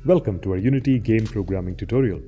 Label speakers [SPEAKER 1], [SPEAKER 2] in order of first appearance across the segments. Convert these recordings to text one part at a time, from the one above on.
[SPEAKER 1] Welcome to our Unity game programming tutorial.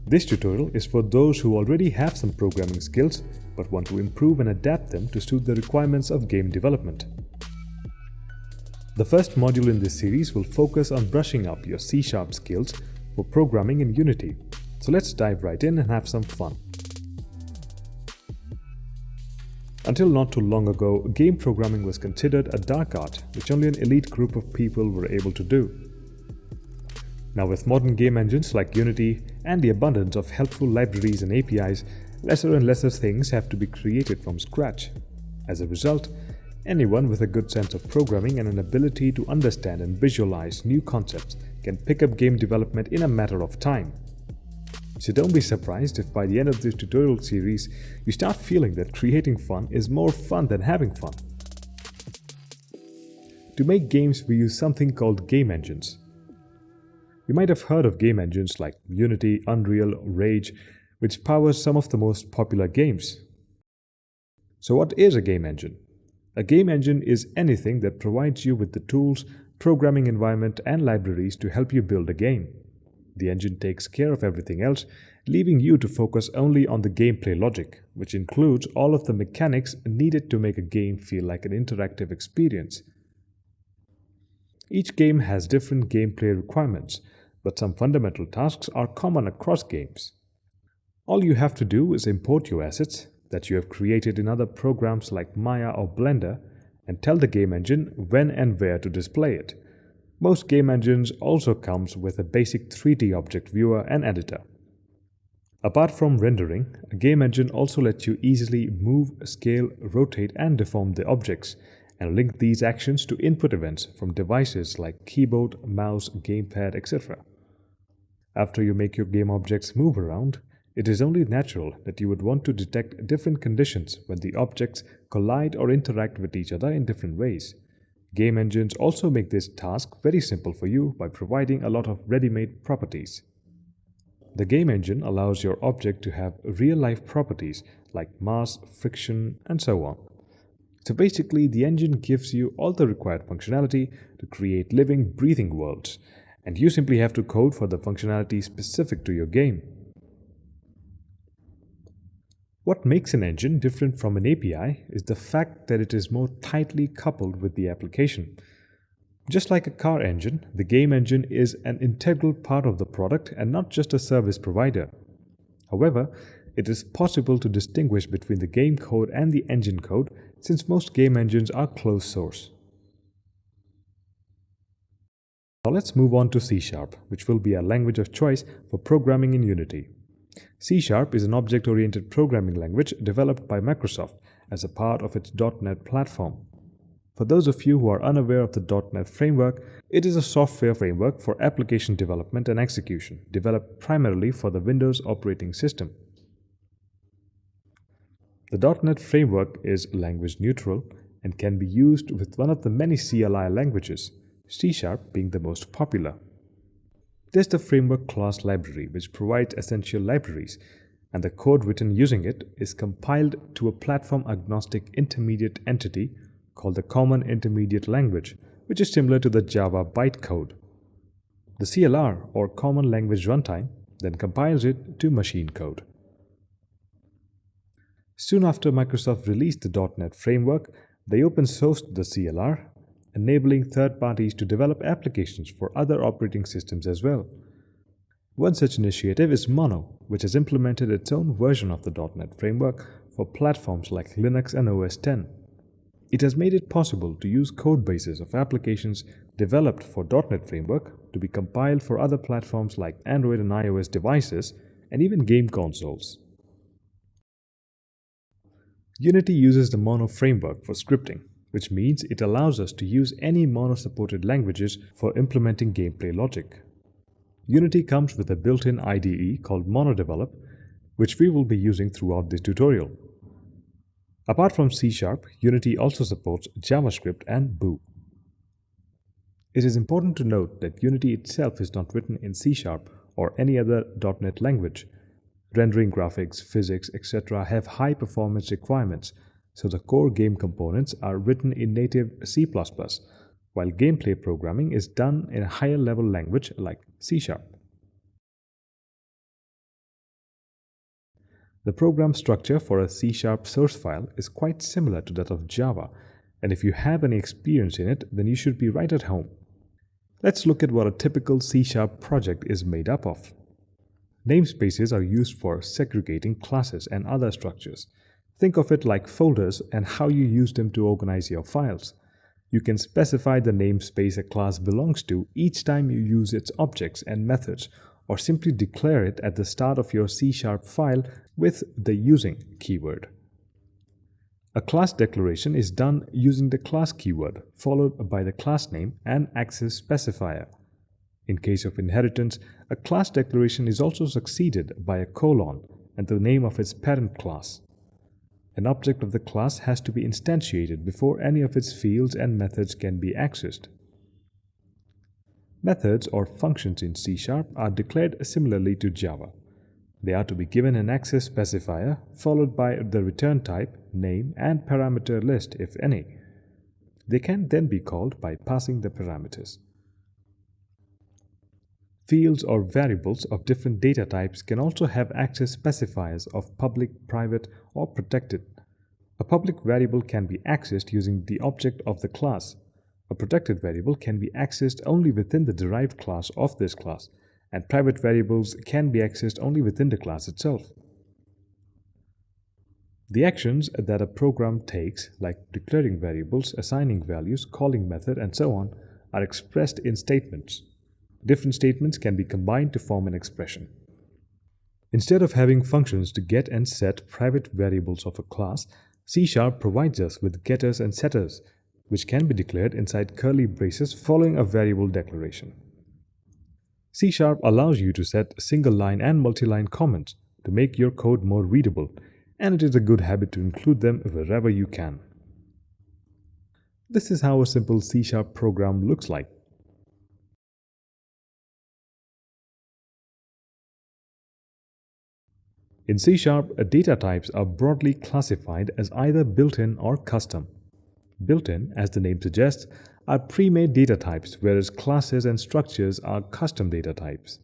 [SPEAKER 1] This tutorial is for those who already have some programming skills but want to improve and adapt them to suit the requirements of game development. The first module in this series will focus on brushing up your C# skills for programming in Unity. So let's dive right in and have some fun. Until not too long ago, game programming was considered a dark art which only an elite group of people were able to do. Now with modern game engines like Unity and the abundance of helpful libraries and APIs, lesser and lesser things have to be created from scratch. As a result, anyone with a good sense of programming and an ability to understand and visualize new concepts can pick up game development in a matter of time. So don't be surprised if by the end of this tutorial series, you start feeling that creating fun is more fun than having fun. To make games, we use something called game engines. You might have heard of game engines like Unity, Unreal, Rage, which powers some of the most popular games. So what is a game engine? A game engine is anything that provides you with the tools, programming environment, and libraries to help you build a game. The engine takes care of everything else, leaving you to focus only on the gameplay logic, which includes all of the mechanics needed to make a game feel like an interactive experience. Each game has different gameplay requirements, but some fundamental tasks are common across games. All you have to do is import your assets that you have created in other programs like Maya or Blender and tell the game engine when and where to display it. Most game engines also comes with a basic 3D object viewer and editor. Apart from rendering, a game engine also lets you easily move, scale, rotate and deform the objects and link these actions to input events from devices like keyboard, mouse, gamepad, etc. After you make your game objects move around, it is only natural that you would want to detect different conditions when the objects collide or interact with each other in different ways. Game engines also make this task very simple for you by providing a lot of ready-made properties. The game engine allows your object to have real-life properties like mass, friction, and so on. So basically, the engine gives you all the required functionality to create living, breathing worlds, and you simply have to code for the functionality specific to your game. What makes an engine different from an API is the fact that it is more tightly coupled with the application. Just like a car engine, the game engine is an integral part of the product and not just a service provider. However, it is possible to distinguish between the game code and the engine code since most game engines are closed source. Now let's move on to C#, which will be our language of choice for programming in Unity. C# is an object-oriented programming language developed by Microsoft as a part of its .NET platform. For those of you who are unaware of the .NET framework, it is a software framework for application development and execution, developed primarily for the Windows operating system. The .NET framework is language neutral and can be used with one of the many CLI languages, C# being the most popular. There's the framework class library, which provides essential libraries, and the code written using it is compiled to a platform-agnostic intermediate entity called the Common Intermediate Language, which is similar to the Java bytecode. The CLR, or Common Language Runtime, then compiles it to machine code. Soon after Microsoft released the .NET framework, they open-sourced the CLR, enabling third parties to develop applications for other operating systems as well. One such initiative is Mono, which has implemented its own version of the .NET framework for platforms like Linux and OS X. It has made it possible to use code bases of applications developed for .NET framework to be compiled for other platforms like Android and iOS devices and even game consoles. Unity uses the Mono framework for scripting, which means it allows us to use any Mono-supported languages for implementing gameplay logic. Unity comes with a built-in IDE called MonoDevelop, which we will be using throughout this tutorial. Apart from C#, Unity also supports JavaScript and Boo. It is important to note that Unity itself is not written in C# or any other .NET language. Rendering graphics, physics, etc. have high performance requirements, so the core game components are written in native C++, while gameplay programming is done in a higher level language like C#. The program structure for a C# source file is quite similar to that of Java, and if you have any experience in it, then you should be right at home. Let's look at what a typical C# project is made up of. Namespaces are used for segregating classes and other structures. Think of it like folders and how you use them to organize your files. You can specify the namespace a class belongs to each time you use its objects and methods, or simply declare it at the start of your C# file with the using keyword. A class declaration is done using the class keyword, followed by the class name and access specifier. In case of inheritance, a class declaration is also succeeded by a colon and the name of its parent class. An object of the class has to be instantiated before any of its fields and methods can be accessed. Methods or functions in C# are declared similarly to Java. They are to be given an access specifier, followed by the return type, name, and parameter list, if any. They can then be called by passing the parameters. Fields or variables of different data types can also have access specifiers of public, private, or protected. A public variable can be accessed using the object of the class. A protected variable can be accessed only within the derived class of this class, and private variables can be accessed only within the class itself. The actions that a program takes, like declaring variables, assigning values, calling method, and so on, are expressed in statements. Different statements can be combined to form an expression. Instead of having functions to get and set private variables of a class, C# provides us with getters and setters, which can be declared inside curly braces following a variable declaration. C# allows you to set single-line and multi-line comments to make your code more readable, and it is a good habit to include them wherever you can. This is how a simple C# program looks like. In C#, data types are broadly classified as either built-in or custom. Built-in, as the name suggests, are pre-made data types, whereas classes and structures are custom data types.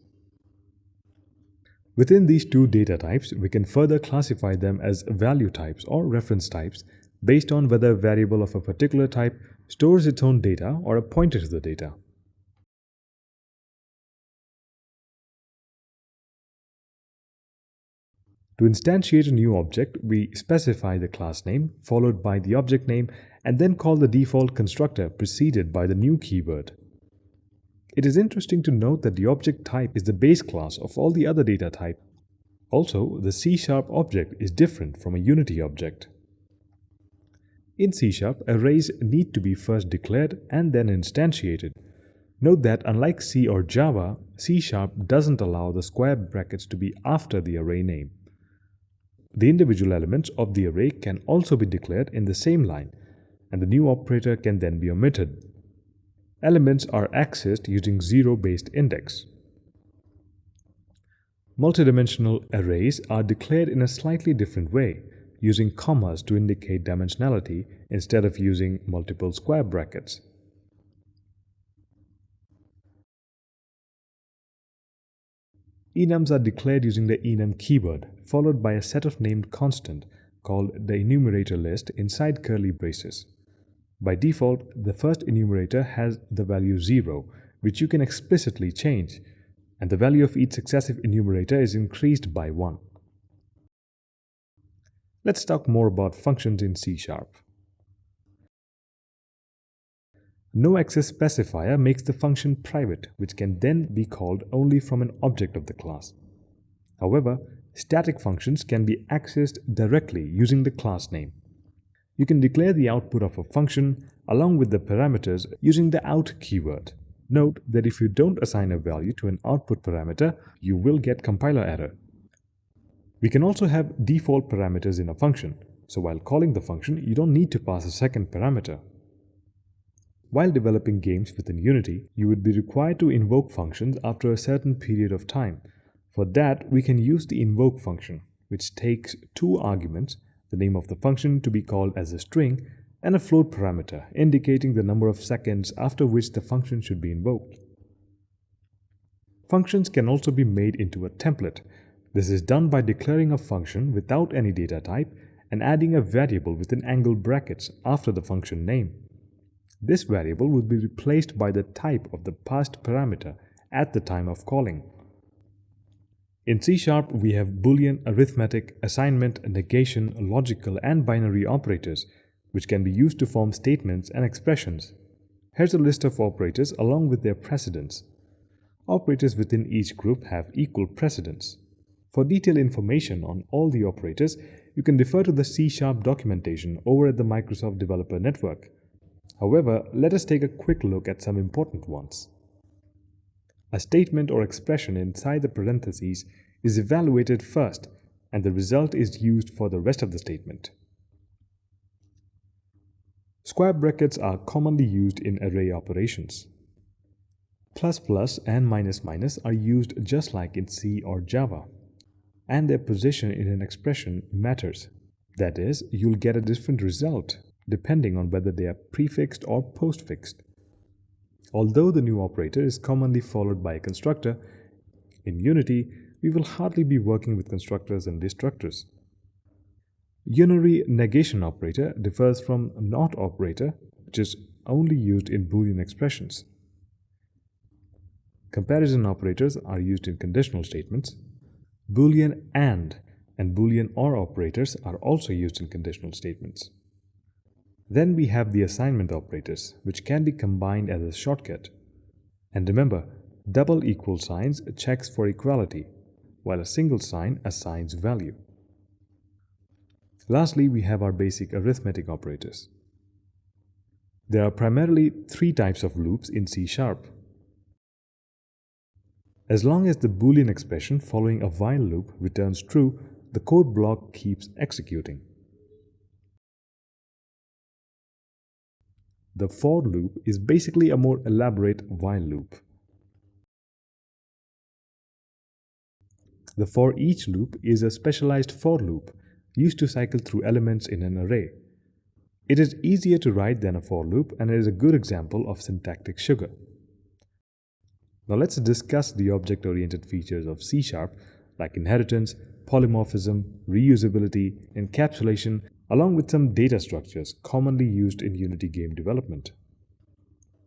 [SPEAKER 1] Within these two data types, we can further classify them as value types or reference types based on whether a variable of a particular type stores its own data or a pointer to the data. To instantiate a new object, we specify the class name followed by the object name and then call the default constructor preceded by the new keyword. It is interesting to note that the object type is the base class of all the other data types. Also, the C# object is different from a Unity object. In C#, arrays need to be first declared and then instantiated. Note that unlike C or Java, C# doesn't allow the square brackets to be after the array name. The individual elements of the array can also be declared in the same line, and the new operator can then be omitted. Elements are accessed using zero-based index. Multidimensional arrays are declared in a slightly different way, using commas to indicate dimensionality instead of using multiple square brackets. Enums are declared using the enum keyword, followed by a set of named constant called the enumerator list inside curly braces. By default, the first enumerator has the value 0, which you can explicitly change, and the value of each successive enumerator is increased by 1. Let's talk more about functions in C#. No access specifier makes the function private, which can then be called only from an object of the class. However, static functions can be accessed directly using the class name. You can declare the output of a function along with the parameters using the out keyword. Note that if you don't assign a value to an output parameter, you will get compiler error. We can also have default parameters in a function, so while calling the function, you don't need to pass a second parameter. While developing games within Unity, you would be required to invoke functions after a certain period of time. For that, we can use the invoke function, which takes two arguments, the name of the function to be called as a string and a float parameter indicating the number of seconds after which the function should be invoked. Functions can also be made into a template. This is done by declaring a function without any data type and adding a variable within angled brackets after the function name. This variable will be replaced by the type of the passed parameter at the time of calling. In C#, we have Boolean, arithmetic, assignment, negation, logical, and binary operators, which can be used to form statements and expressions. Here's a list of operators along with their precedence. Operators within each group have equal precedence. For detailed information on all the operators, you can refer to the C# documentation over at the Microsoft Developer Network. However, let us take a quick look at some important ones. A statement or expression inside the parentheses is evaluated first, and the result is used for the rest of the statement. Square brackets are commonly used in array operations. Plus plus and minus minus are used just like in C or Java, and their position in an expression matters. That is, you'll get a different result depending on whether they are prefixed or postfixed. Although the new operator is commonly followed by a constructor, in Unity, we will hardly be working with constructors and destructors. Unary negation operator differs from not operator, which is only used in Boolean expressions. Comparison operators are used in conditional statements. Boolean and Boolean or operators are also used in conditional statements. Then we have the assignment operators, which can be combined as a shortcut. And remember, double equal signs checks for equality, while a single sign assigns value. Lastly, we have our basic arithmetic operators. There are primarily three types of loops in C#. As long as the Boolean expression following a while loop returns true, the code block keeps executing. The for loop is basically a more elaborate while loop. The for each loop is a specialized for loop used to cycle through elements in an array. It is easier to write than a for loop and it is a good example of syntactic sugar. Now let's discuss the object-oriented features of C# like inheritance, polymorphism, reusability, encapsulation, along with some data structures commonly used in Unity game development.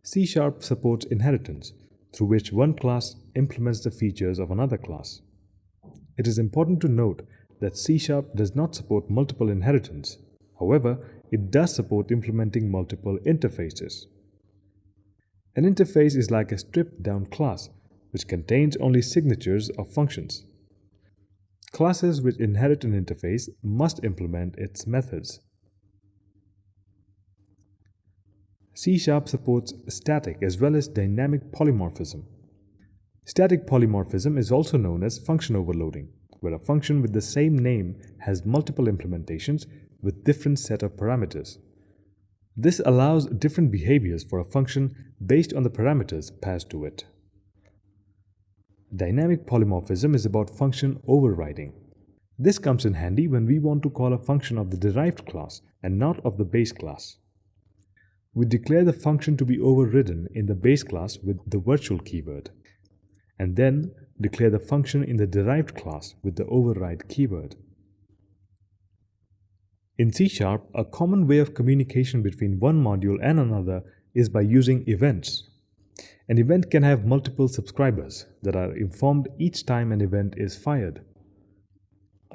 [SPEAKER 1] C# supports inheritance, through which one class implements the features of another class. It is important to note that C# does not support multiple inheritance. However, it does support implementing multiple interfaces. An interface is like a stripped-down class, which contains only signatures of functions. Classes which inherit an interface must implement its methods. C# supports static as well as dynamic polymorphism. Static polymorphism is also known as function overloading, where a function with the same name has multiple implementations with different set of parameters. This allows different behaviors for a function based on the parameters passed to it. Dynamic polymorphism is about function overriding. This comes in handy when we want to call a function of the derived class and not of the base class. We declare the function to be overridden in the base class with the virtual keyword, and then declare the function in the derived class with the override keyword. In C#, a common way of communication between one module and another is by using events. An event can have multiple subscribers that are informed each time an event is fired.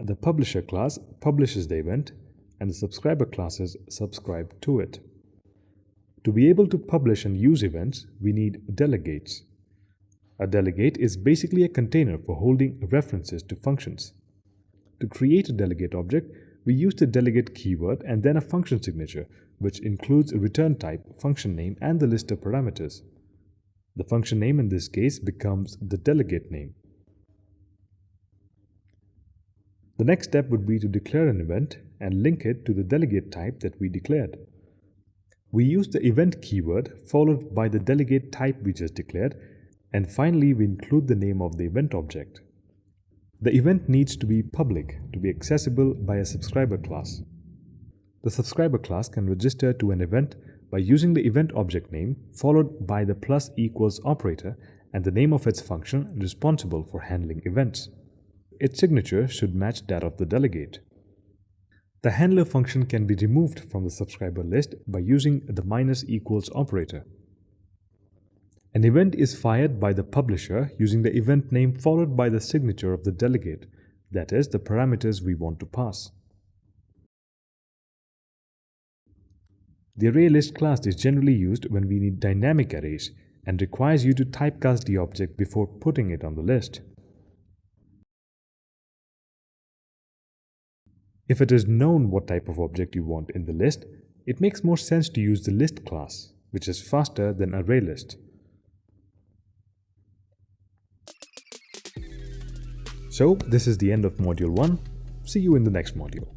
[SPEAKER 1] The publisher class publishes the event, and the subscriber classes subscribe to it. To be able to publish and use events, we need delegates. A delegate is basically a container for holding references to functions. To create a delegate object, we use the delegate keyword and then a function signature, which includes a return type, function name, and the list of parameters. The function name in this case becomes the delegate name. The next step would be to declare an event and link it to the delegate type that we declared. We use the event keyword followed by the delegate type we just declared, and finally we include the name of the event object. The event needs to be public to be accessible by a subscriber class. The subscriber class can register to an event by using the event object name followed by the plus equals operator and the name of its function responsible for handling events. Its signature should match that of the delegate. The handler function can be removed from the subscriber list by using the minus equals operator. An event is fired by the publisher using the event name followed by the signature of the delegate, that is, the parameters we want to pass. The ArrayList class is generally used when we need dynamic arrays and requires you to typecast the object before putting it on the list. If it is known what type of object you want in the list, it makes more sense to use the list class, which is faster than ArrayList. So, this is the end of Module 1. See you in the next module.